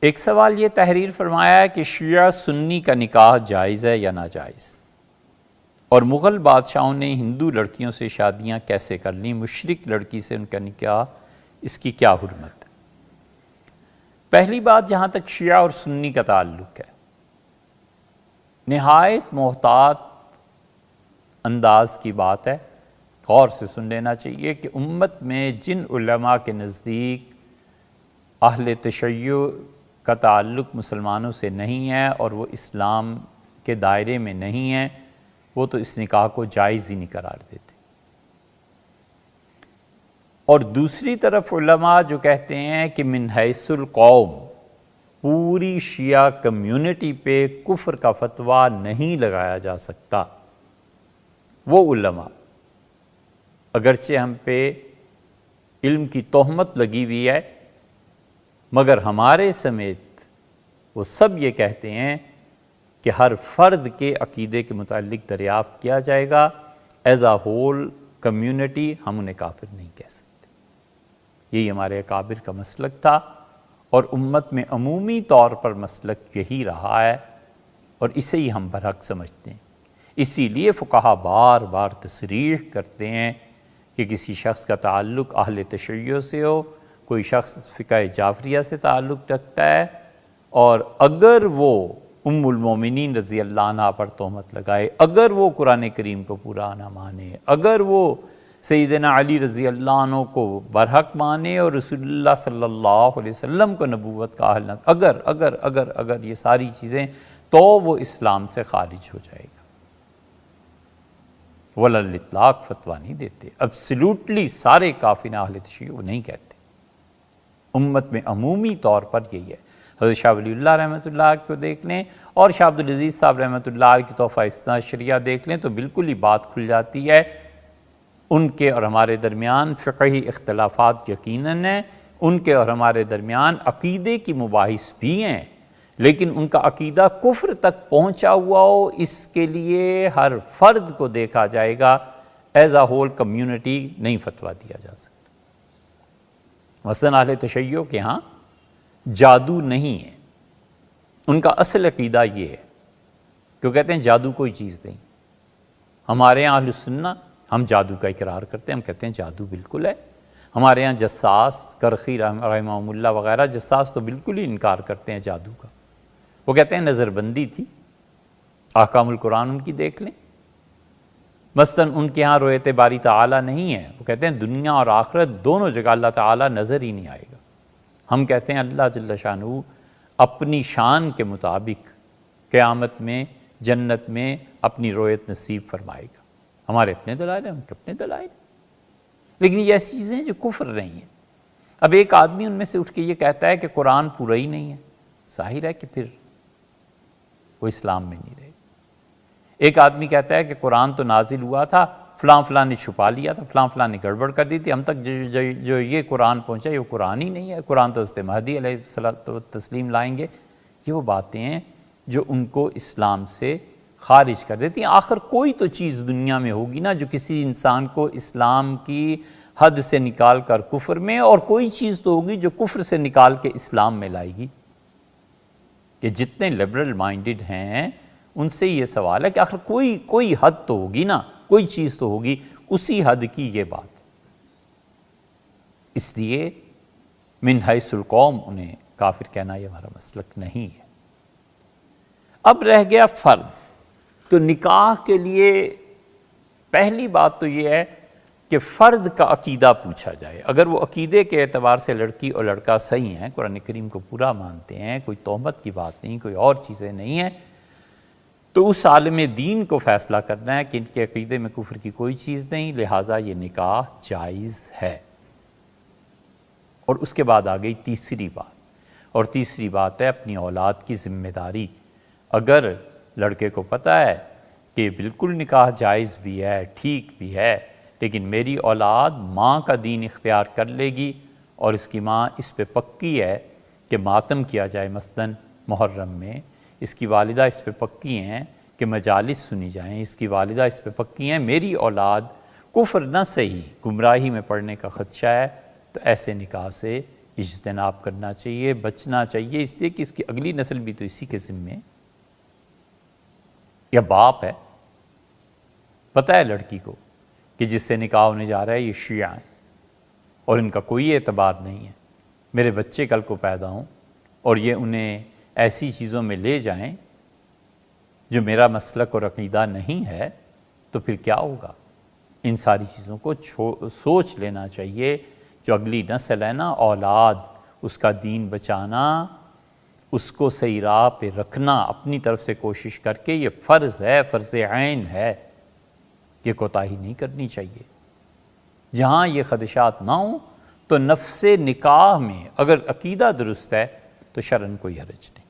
ایک سوال یہ تحریر فرمایا ہے کہ شیعہ سنی کا نکاح جائز ہے یا ناجائز، اور مغل بادشاہوں نے ہندو لڑکیوں سے شادیاں کیسے کر لیں، مشرک لڑکی سے ان کا نکاح، اس کی کیا حرمت ہے؟ پہلی بات، جہاں تک شیعہ اور سنی کا تعلق ہے، نہایت محتاط انداز کی بات ہے، غور سے سن لینا چاہیے کہ امت میں جن علماء کے نزدیک اہل تشیع کا تعلق مسلمانوں سے نہیں ہے اور وہ اسلام کے دائرے میں نہیں ہیں، وہ تو اس نکاح کو جائز ہی نہیں قرار دیتے، اور دوسری طرف علماء جو کہتے ہیں کہ من حیث القوم پوری شیعہ کمیونٹی پہ کفر کا فتویٰ نہیں لگایا جا سکتا، وہ علماء اگرچہ ہم پہ علم کی تہمت لگی ہوئی ہے، مگر ہمارے سمیت وہ سب یہ کہتے ہیں کہ ہر فرد کے عقیدے کے متعلق دریافت کیا جائے گا، ایز اے ہول کمیونٹی ہم انہیں کافر نہیں کہہ سکتے۔ یہی ہمارے اکابر کا مسلک تھا، اور امت میں عمومی طور پر مسلک یہی رہا ہے، اور اسے ہی ہم برحق سمجھتے ہیں۔ اسی لیے فقہا بار بار تصریح کرتے ہیں کہ کسی شخص کا تعلق اہل تشیع سے ہو، کوئی شخص فقہ جعفریہ سے تعلق رکھتا ہے، اور اگر وہ ام المومنین رضی اللہ عنہ پر تہمت لگائے، اگر وہ قرآن کریم کو پورا نہ مانے، اگر وہ سیدنا علی رضی اللہ عنہ کو برحق مانے اور رسول اللہ صلی اللہ علیہ وسلم کو نبوت کا اہل نہ، اگر یہ ساری چیزیں، تو وہ اسلام سے خارج ہو جائے گا۔ ولا الاطلاق فتویٰ نہیں دیتے، ابسلیوٹلی سارے کافر اہل تشیع نہیں کہتے، امت میں عمومی طور پر یہی ہے۔ حضرت شاہ ولی اللہ رحمۃ اللہ کو دیکھ لیں، اور شاہ عبدالعزیز صاحب رحمۃ اللہ کی تحفہ اثنا عشریہ دیکھ لیں، تو بالکل ہی بات کھل جاتی ہے۔ ان کے اور ہمارے درمیان فقہی اختلافات یقیناً ہیں، ان کے اور ہمارے درمیان عقیدے کی مباحث بھی ہیں، لیکن ان کا عقیدہ کفر تک پہنچا ہوا ہو، اس کے لیے ہر فرد کو دیکھا جائے گا، ایز اے ہول کمیونٹی نہیں فتویٰ دیا جا سکتا۔ مثلاً اہل تشیع کے ہاں جادو نہیں ہے، ان کا اصل عقیدہ یہ ہے کہ وہ کہتے ہیں جادو کوئی چیز نہیں۔ ہمارے یہاں اہل سنہ ہم جادو کا اقرار کرتے ہیں، ہم کہتے ہیں جادو بالکل ہے۔ ہمارے یہاں جساس کرخی رحمہ اللہ وغیرہ، جساس تو بالکل ہی انکار کرتے ہیں جادو کا، وہ کہتے ہیں نظر بندی تھی۔ احکام القرآن ان کی دیکھ لیں، مثلاً ان کے ہاں رؤیت باری تعالیٰ نہیں ہے، وہ کہتے ہیں دنیا اور آخرت دونوں جگہ اللہ تعالیٰ نظر ہی نہیں آئے گا۔ ہم کہتے ہیں اللہ جل شانہ اپنی شان کے مطابق قیامت میں جنت میں اپنی رؤیت نصیب فرمائے گا۔ ہمارے اپنے دلائل ہیں، ان کے اپنے دلائل ہیں، لیکن یہ ایسی چیزیں ہیں جو کفر نہیں ہیں۔ اب ایک آدمی ان میں سے اٹھ کے یہ کہتا ہے کہ قرآن پورا ہی نہیں ہے، ظاہر ہے کہ پھر وہ اسلام میں نہیں رہے۔ ایک آدمی کہتا ہے کہ قرآن تو نازل ہوا تھا، فلاں فلاں نے چھپا لیا تھا، فلاں فلاں نے گڑبڑ کر دی تھی، ہم تک جو یہ قرآن پہنچا یہ وہ قرآن ہی نہیں ہے، قرآن تو حضرت مہدی علیہ الصلوۃ والتسلیم لائیں گے۔ یہ وہ باتیں ہیں جو ان کو اسلام سے خارج کر دیتی ہیں۔ آخر کوئی تو چیز دنیا میں ہوگی نا جو کسی انسان کو اسلام کی حد سے نکال کر کفر میں، اور کوئی چیز تو ہوگی جو کفر سے نکال کے اسلام میں لائے گی۔ کہ جتنے لبرل مائنڈڈ ہیں ان سے یہ سوال ہے کہ آخر کوئی حد تو ہوگی نا، کوئی چیز تو ہوگی، اسی حد کی یہ بات۔ اس لیے من حیث القوم انہیں کافر کہنا یہ ہمارا مسلک نہیں ہے۔ اب رہ گیا فرد، تو نکاح کے لیے پہلی بات تو یہ ہے کہ فرد کا عقیدہ پوچھا جائے۔ اگر وہ عقیدے کے اعتبار سے لڑکی اور لڑکا صحیح ہیں، قرآن کریم کو پورا مانتے ہیں، کوئی تہمت کی بات نہیں، کوئی اور چیزیں نہیں ہیں، تو اس عالم دین کو فیصلہ کرنا ہے کہ ان کے عقیدے میں کفر کی کوئی چیز نہیں، لہٰذا یہ نکاح جائز ہے۔ اور اس کے بعد آ گئی تیسری بات، اور تیسری بات ہے اپنی اولاد کی ذمہ داری۔ اگر لڑکے کو پتہ ہے کہ بالکل نکاح جائز بھی ہے، ٹھیک بھی ہے، لیکن میری اولاد ماں کا دین اختیار کر لے گی، اور اس کی ماں اس پہ پکی ہے کہ ماتم کیا جائے مثلاً محرم میں، اس کی والدہ اس پہ پکی ہیں کہ مجالس سنی جائیں، اس کی والدہ اس پہ پکی ہیں میری اولاد کفر نہ صحیح گمراہی میں پڑنے کا خدشہ ہے، تو ایسے نکاح سے اجتناب کرنا چاہیے، بچنا چاہیے، اس لیے کہ اس کی اگلی نسل بھی تو اسی کے ذمے ہے۔ یا باپ ہے، پتہ ہے لڑکی کو کہ جس سے نکاح ہونے جا رہا ہے یہ شیعہ ہیں اور ان کا کوئی اعتبار نہیں ہے، میرے بچے کل کو پیدا ہوں اور یہ انہیں ایسی چیزوں میں لے جائیں جو میرا مسلک اور عقیدہ نہیں ہے، تو پھر کیا ہوگا؟ ان ساری چیزوں کو سوچ لینا چاہیے۔ جو اگلی نسل ہے نا، اولاد، اس کا دین بچانا، اس کو صحیح راہ پہ رکھنا، اپنی طرف سے کوشش کر کے، یہ فرض ہے، فرض عین ہے، یہ کوتاہی نہیں کرنی چاہیے۔ جہاں یہ خدشات نہ ہوں تو نفس نکاح میں اگر عقیدہ درست ہے تو شرعاً کوئی حرج نہیں۔